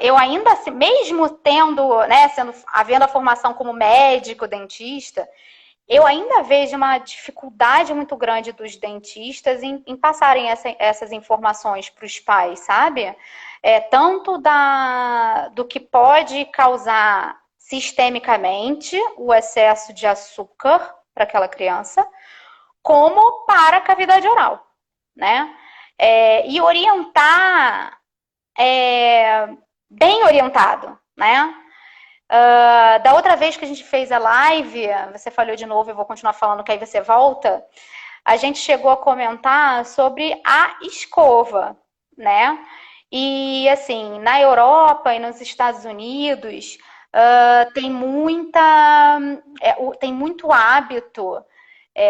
eu ainda, mesmo tendo, né, havendo a formação como médico, dentista, eu ainda vejo uma dificuldade muito grande dos dentistas em passarem essas informações para os pais, sabe? Tanto do que pode causar sistemicamente o excesso de açúcar para aquela criança, como para a cavidade oral, né? E orientar bem orientado, né? Da outra vez que a gente fez a live, você falhou de novo, eu vou continuar falando que aí você volta, a gente chegou a comentar sobre a escova, né? E, assim, na Europa e nos Estados Unidos, tem tem muito hábito,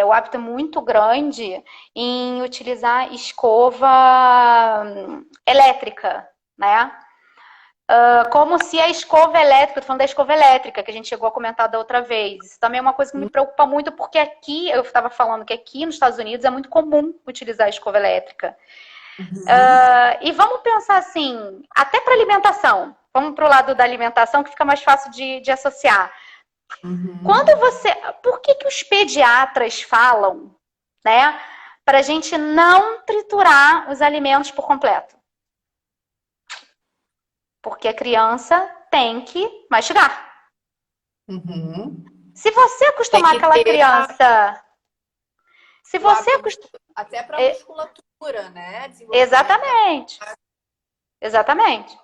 o hábito é muito grande em utilizar escova elétrica, né? Como se a escova elétrica, tô falando da escova elétrica, que a gente chegou a comentar da outra vez. Isso também é uma coisa que me preocupa muito, porque aqui, eu estava falando que aqui nos Estados Unidos é muito comum utilizar a escova elétrica. E vamos pensar assim, até para alimentação. Vamos para o lado da alimentação, que fica mais fácil de associar. Por que os pediatras falam, né, para a gente não triturar os alimentos por completo? Porque a criança tem que mastigar. Se você acostumar aquela criança... Se você acostumar... Até para musculatura, né? Exatamente.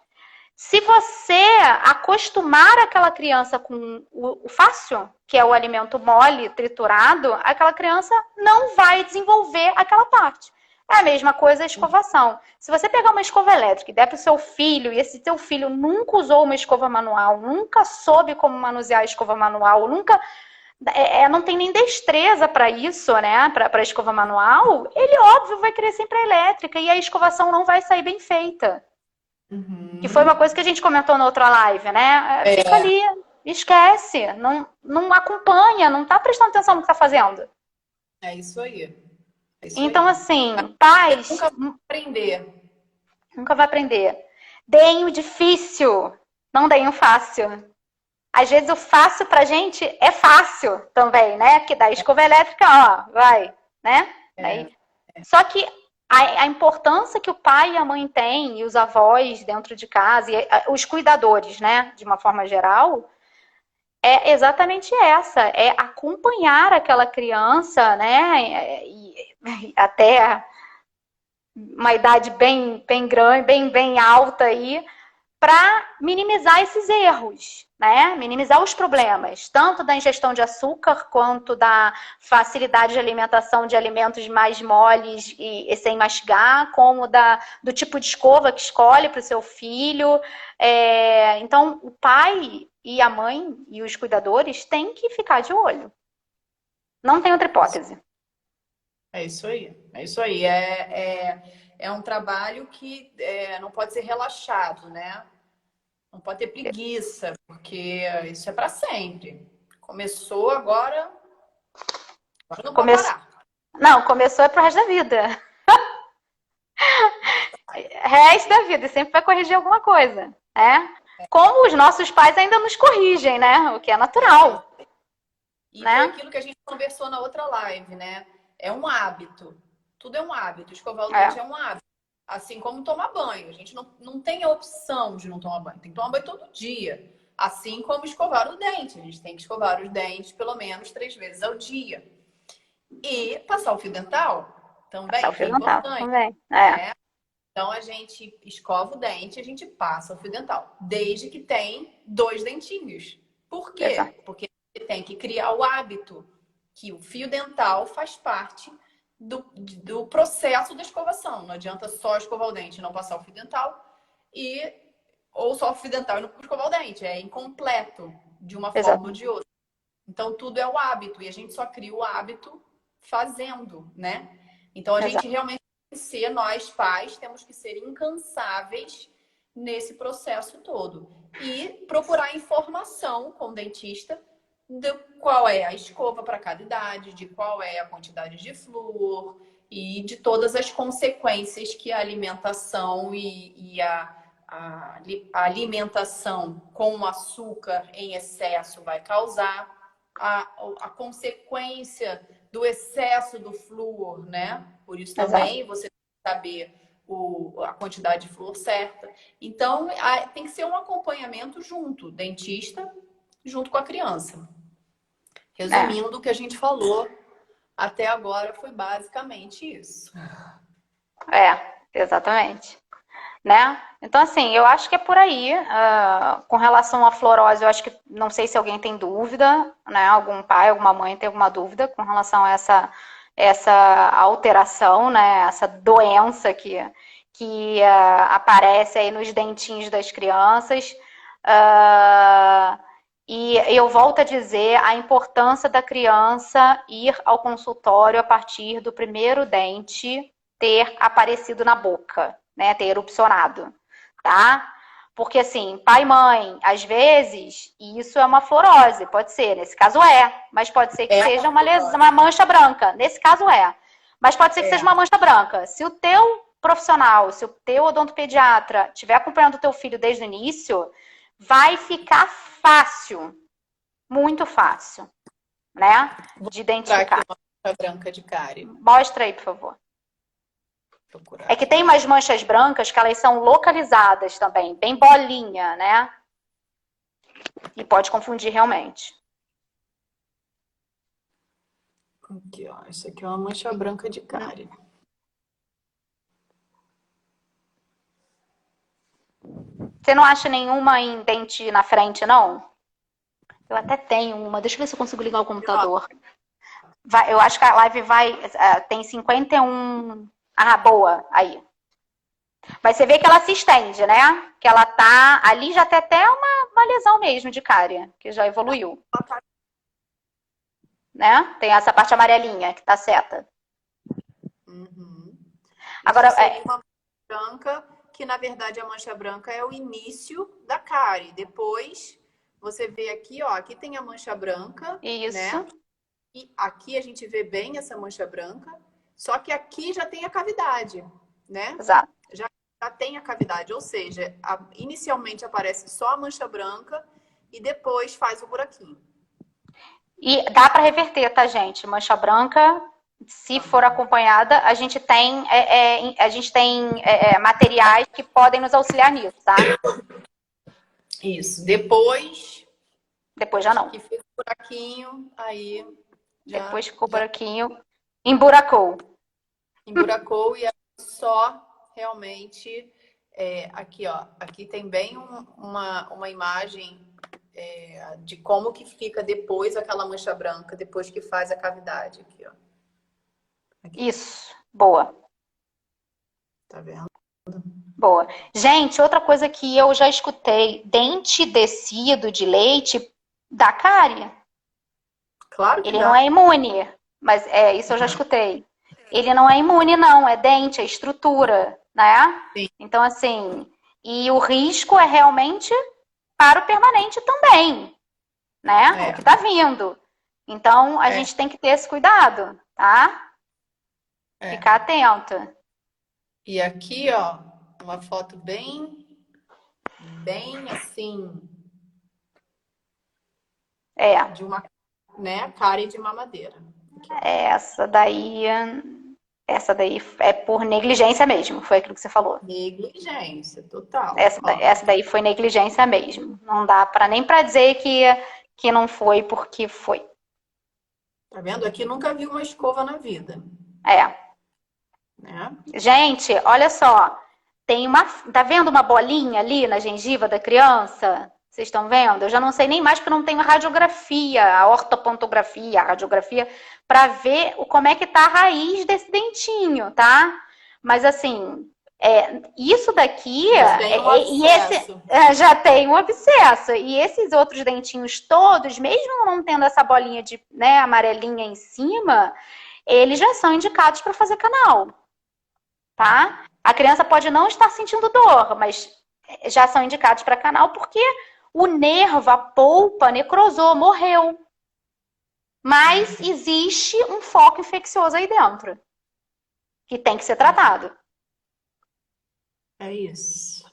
Se você acostumar aquela criança com o fácil, que é o alimento mole, triturado, aquela criança não vai desenvolver aquela parte. É a mesma coisa a escovação. Se você pegar uma escova elétrica e der para o seu filho, e esse seu filho nunca usou uma escova manual, nunca soube como manusear a escova manual, nunca... não tem nem destreza para isso, né? Para a escova manual, ele, óbvio, vai querer sempre a elétrica e a escovação não vai sair bem feita. Que foi uma coisa que a gente comentou na outra live, né? Fica ali, esquece, não acompanha, não tá prestando atenção no que tá fazendo. É isso aí. Então, assim, pais... Nunca vai aprender. Nunca vai aprender. Deem o difícil, não deem o fácil. Às vezes o fácil pra gente é fácil também, né? Que da escova elétrica, ó, vai, né? Só que a importância que o pai e a mãe têm, e os avós dentro de casa, e os cuidadores, né? De uma forma geral, é exatamente essa. É acompanhar aquela criança, né? E até uma idade bem grande, bem alta aí, para minimizar esses erros, né? Minimizar os problemas, tanto da ingestão de açúcar, quanto da facilidade de alimentação de alimentos mais moles e sem mastigar, como do tipo de escova que escolhe para o seu filho. Então, o pai e a mãe e os cuidadores têm que ficar de olho. Não tem outra hipótese. É isso aí. É um trabalho que não pode ser relaxado, né? Não pode ter preguiça, porque isso é para sempre. Começou agora não pode parar. Não, começou pro resto da vida. Resto da vida, e sempre vai corrigir alguma coisa, né? Como os nossos pais ainda nos corrigem, né? O que é natural. E né? Foi aquilo que a gente conversou na outra live, né? É um hábito. Tudo é um hábito. Escovar o dente é um hábito. Assim como tomar banho. A gente não tem a opção de não tomar banho. Tem que tomar banho todo dia. Assim como escovar o dente. A gente tem que escovar os dentes pelo menos 3 vezes ao dia. E passar o fio dental também, que é importante. Também. Né? Então, a gente escova o dente e a gente passa o fio dental. Desde que tem 2 dentinhos. Por quê? Exato. Porque tem que criar o hábito que o fio dental faz parte do processo da escovação. Não adianta só escovar o dente e não passar o fio dental, ou só o fio dental e não escovar o dente. É incompleto de uma forma ou de outra. Então, tudo é o hábito. E a gente só cria o hábito fazendo, né? Então, a gente realmente tem que ser, nós pais, temos que ser incansáveis nesse processo todo. E procurar informação com o dentista de qual é a escova para cada idade, de qual é a quantidade de flúor e de todas as consequências que a alimentação e a alimentação com açúcar em excesso vai causar, a consequência do excesso do flúor, né? Por isso também você tem que saber a quantidade de flúor certa. Então, tem que ser um acompanhamento junto, dentista junto com a criança. Resumindo, o que a gente falou até agora foi basicamente isso. Exatamente. Né? Então, assim, eu acho que é por aí. Com relação à fluorose, eu acho que, não sei se alguém tem dúvida, né? Algum pai, alguma mãe tem alguma dúvida com relação a essa alteração, né? Essa doença que que aparece aí nos dentinhos das crianças. E eu volto a dizer a importância da criança ir ao consultório a partir do primeiro dente ter aparecido na boca, né? Ter erupcionado, tá? Porque assim, pai e mãe, às vezes, isso é uma fluorose, pode ser, nesse caso mas pode ser que seja uma mancha branca, nesse caso mas pode ser que seja uma mancha branca. Se o teu profissional, se o teu odontopediatra estiver acompanhando o teu filho desde o início, vai ficar fácil, muito fácil, né? De identificar. Aqui uma mancha branca de cárie. Mostra aí, por favor. É que tem umas manchas brancas que elas são localizadas também, bem bolinha, né? E pode confundir realmente. Aqui, ó. Isso aqui é uma mancha branca de cárie. Você não acha nenhuma em dente na frente, não? Eu até tenho uma. Deixa eu ver se eu consigo ligar o computador. Eu acho que a live tem 51. Ah, boa. Aí. Mas você vê que ela se estende, né? Que ela tá... Ali já tem até uma lesão mesmo de cárie, que já evoluiu. Né? Tem essa parte amarelinha que tá seta. Uhum. Agora, uma mancha branca, que na verdade a mancha branca é o início da cárie. Depois, você vê aqui, ó, aqui tem a mancha branca. Isso. Né? E aqui a gente vê bem essa mancha branca, só que aqui já tem a cavidade, né? Exato. Já tem a cavidade, ou seja, inicialmente aparece só a mancha branca e depois faz o buraquinho. E dá para reverter, tá, gente? Mancha branca, se for acompanhada, a gente tem, materiais que podem nos auxiliar nisso, tá? Isso. Depois já não. Que fez o buraquinho, aí... Depois ficou o buraquinho, emburacou. Emburacou e só realmente... aqui, ó. Aqui tem bem uma imagem de como que fica depois aquela mancha branca, depois que faz a cavidade. Aqui, ó. Aqui. Isso. Boa. Tá vendo? Boa. Gente, outra coisa que eu já escutei. Dente descido de leite dá cárie. Claro que Ele dá. não é imune, mas isso eu já escutei. Ele não é imune, não, é dente, é estrutura, né? Sim. Então, assim, e o risco é realmente para o permanente também, né? O que tá vindo. Então, a gente tem que ter esse cuidado, tá? Ficar atento. E aqui, ó, uma foto bem assim... De uma, né, cárie de mamadeira. Essa daí é por negligência mesmo, foi aquilo que você falou. Negligência, total. Essa daí foi negligência mesmo. Não dá nem para dizer que não foi porque foi. Tá vendo? Aqui nunca vi uma escova na vida. Né? Gente, olha só. Tá vendo uma bolinha ali na gengiva da criança? Vocês estão vendo? Eu já não sei nem mais porque eu não tenho a radiografia, a ortopontografia, a radiografia, para ver como é que tá a raiz desse dentinho, tá? Mas assim, isso daqui... já tem um abscesso. E esses outros dentinhos todos, mesmo não tendo essa bolinha de, né, amarelinha em cima, eles já são indicados para fazer canal, tá? A criança pode não estar sentindo dor, mas já são indicados para canal porque o nervo, a polpa, necrosou, morreu. Mas existe um foco infeccioso aí dentro, que tem que ser tratado. É isso.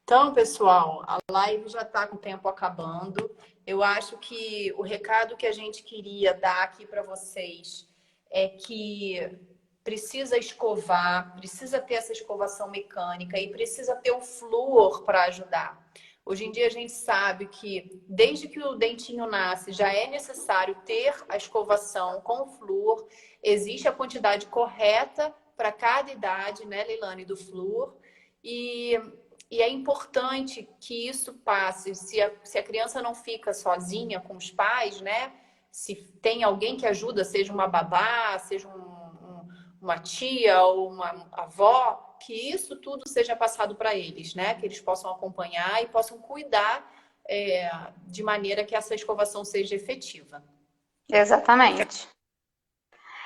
Então, pessoal, a live já está com o tempo acabando. Eu acho que o recado que a gente queria dar aqui para vocês é que precisa escovar, precisa ter essa escovação mecânica e precisa ter o flúor para ajudar. Hoje em dia a gente sabe que desde que o dentinho nasce já é necessário ter a escovação com flúor. Existe a quantidade correta para cada idade, né, Leilane, do flúor. E é importante que isso passe. Se a criança não fica sozinha com os pais, né? Se tem alguém que ajuda, seja uma babá, seja uma tia ou uma avó, que isso tudo seja passado para eles, né? Que eles possam acompanhar e possam cuidar de maneira que essa escovação seja efetiva. Exatamente.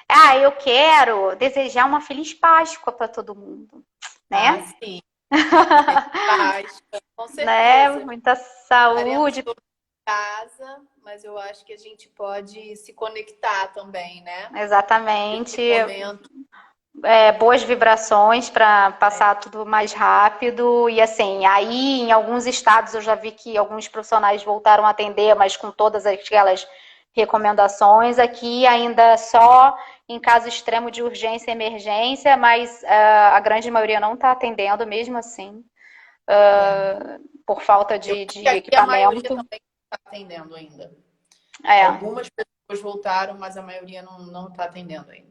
Ah, eu quero desejar uma feliz Páscoa para todo mundo, Ah, né? sim. Páscoa, com Né? certeza. Muita Estaremos saúde. todos em casa, mas eu acho que a gente pode se conectar também, né? Exatamente. Nesse momento. Boas vibrações para passar tudo mais rápido. E assim, aí em alguns estados eu já vi que alguns profissionais voltaram a atender, mas com todas aquelas recomendações. Aqui ainda só em caso extremo de urgência e emergência, mas a grande maioria não está atendendo mesmo assim, por falta Eu de acho que aqui a maioria equipamento. também está atendendo ainda. É. Algumas pessoas voltaram, mas a maioria não está atendendo ainda.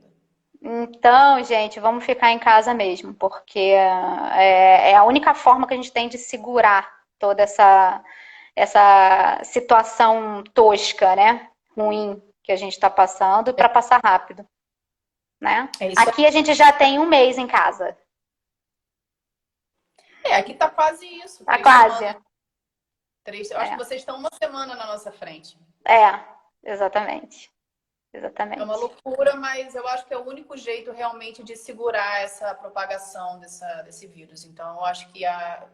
Então, gente, vamos ficar em casa mesmo, porque é a única forma que a gente tem de segurar toda essa situação tosca, né? Ruim que a gente está passando, para passar rápido, né? É isso Aqui a gente já tem um mês em casa. aqui tá quase isso. Tá 3 quase. semanas. Eu acho que vocês estão uma semana na nossa frente. Exatamente. É Exatamente. uma loucura, mas eu acho que é o único jeito realmente de segurar essa propagação desse vírus. Então, eu acho que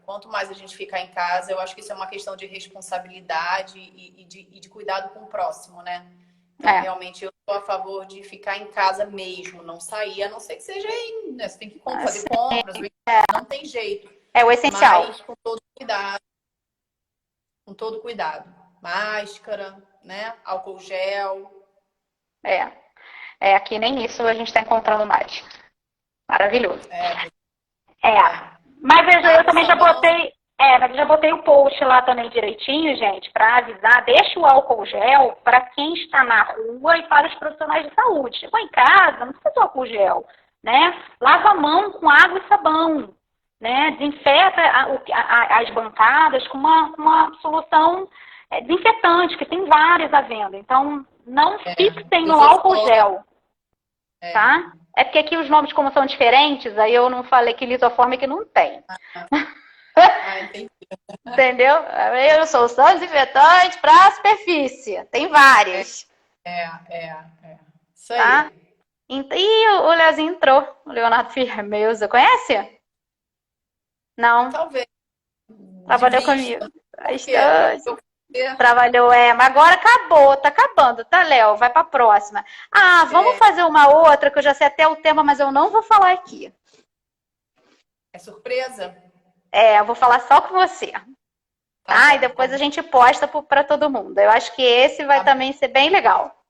quanto mais a gente ficar em casa, eu acho que isso é uma questão de responsabilidade e de cuidado com o próximo, né? Então, realmente, eu estou a favor de ficar em casa mesmo, não sair, a não ser que seja aí, né? Você tem que fazer compras, não tem jeito. É o essencial. Mas com todo cuidado. Com todo cuidado. Máscara, né? Álcool gel. Aqui nem isso a gente está encontrando mais. Maravilhoso. Mas eu também já botei. Já botei o post lá também direitinho, gente, para avisar. Deixa o álcool gel para quem está na rua e para os profissionais de saúde. Chegou em casa, não precisa de álcool gel, né? Lava a mão com água e sabão, né? Desinfeta as bancadas com uma solução desinfetante, que tem várias à venda. Então, não fixem no álcool gel, tá? É porque aqui os nomes, como são diferentes, aí eu não falei que lisoforme é que não tem. Entendi. Entendeu? Eu sou só desinfetante para superfície. Tem vários. Isso aí. Tá? E o Leozinho entrou. O Leonardo Firmeza. Conhece? Não. Talvez. Trabalhou comigo. Bastante. Trabalhou, mas agora acabou, tá acabando, tá, Léo? Vai pra próxima. Vamos fazer uma outra, que eu já sei até o tema, mas eu não vou falar aqui. É surpresa? Eu vou falar só com você. E depois a gente posta pra todo mundo. Eu acho que esse vai também ser bem legal.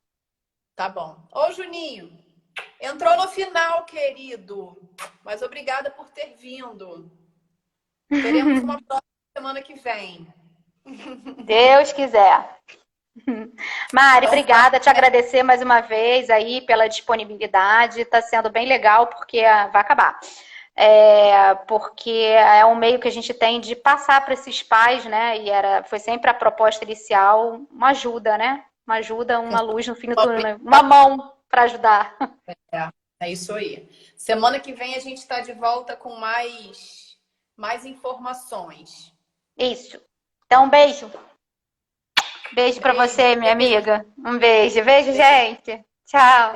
Tá bom. Ô, Juninho, entrou no final, querido. Mas obrigada por ter vindo. Teremos uma próxima semana que vem. Deus quiser. Mari, obrigada. Te agradecer mais uma vez aí pela disponibilidade. Está sendo bem legal porque vai acabar. Porque é um meio que a gente tem de passar para esses pais, né? E foi sempre a proposta inicial, uma ajuda, né? Uma ajuda, uma luz no fim do túnel, uma mão para ajudar. É isso aí. Semana que vem a gente está de volta com mais informações. Isso. Então, um beijo. Beijo para você, minha amiga. Um beijo. Beijo, gente. Tchau.